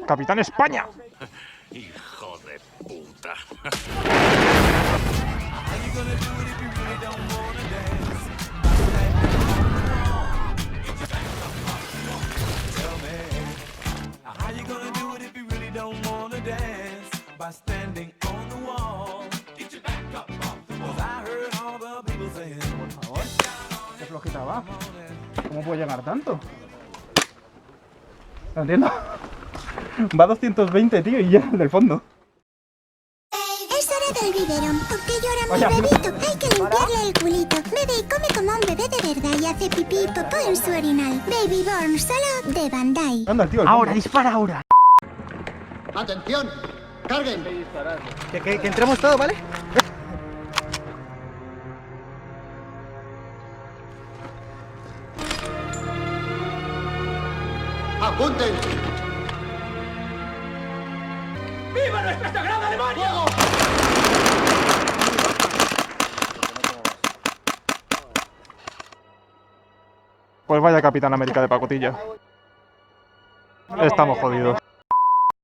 ¡Capitán España! Hijo de puta. Qué flojita va. ¿Cómo puede llegar tanto? No entiendo. Va a 220, tío, y ya del fondo. Es hora del biberón, porque llora mi bebito. Hay que limpiarle el culito. Bebe y come como un bebé de verdad y hace pipí y popó en su orinal. Baby Born, solo de Bandai. Anda, el tío. Ahora, dispara ahora. ¡Atención! ¡Carguen! Que entremos todos, ¿vale? ¡Apunten! ¡Viva nuestra sagrada Alemania! Pues vaya Capitán América de pacotilla. Estamos jodidos.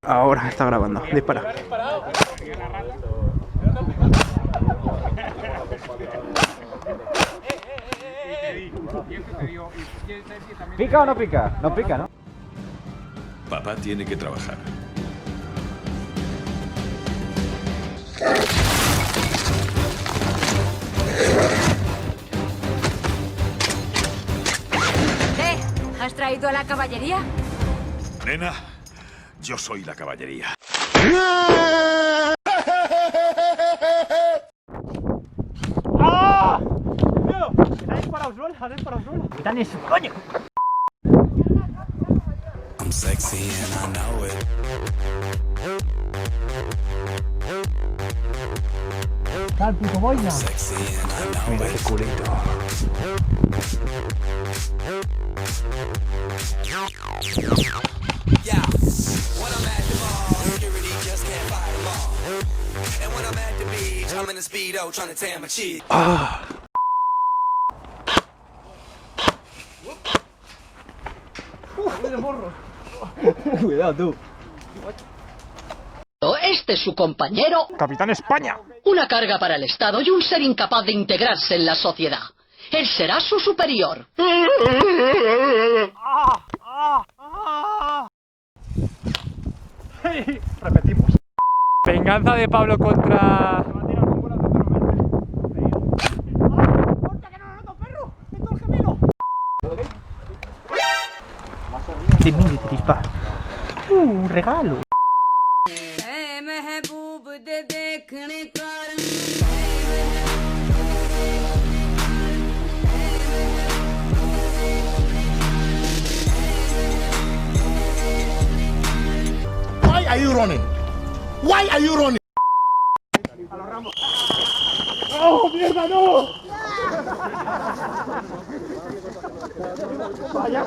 Ahora está grabando. Dispara. ¿Pica o no pica? No pica, ¿no? Papá tiene que trabajar. ¿Has traído a la caballería? Nena, yo soy la caballería. ¡Ah! ¡Tío! ¡Ha disparado suelo! ¡Ha disparado suelo! ¡Están en su coño! I'm sexy and I know it. ¡Está el puto boina! Sexy and I know Mira it. qué culito. Yeah. When I'm at the mall, security just can't fight them all. And when I'm at the beach, I'm in a speedo trying to tan my cheek. Cuidado tú. Este es su compañero, ¡Capitán España! una carga para el Estado y un ser incapaz de integrarse en la sociedad. Él será su superior. Repetimos. Venganza de Pablo contra... De mí te dispara. Un regalo. Why are you running? Why are you running? ¡Oh, mierda, no! Vaya.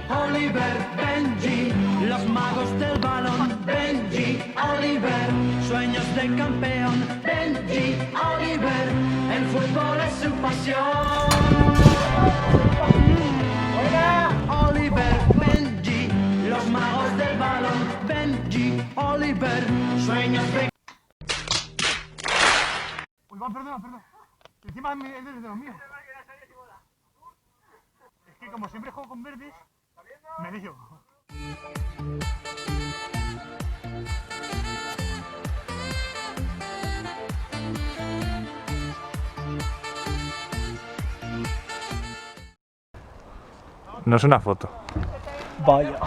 Oliver, Benji, los magos del balón. Benji, Oliver, sueños de campeón. Benji, Oliver, el fútbol es su pasión. Oliver, Benji, los magos del balón. Benji, Oliver, sueños de... Uy, va, perdona. Encima es de los míos. Es que como siempre juego con verdes, me lío. No es una foto. Vaya.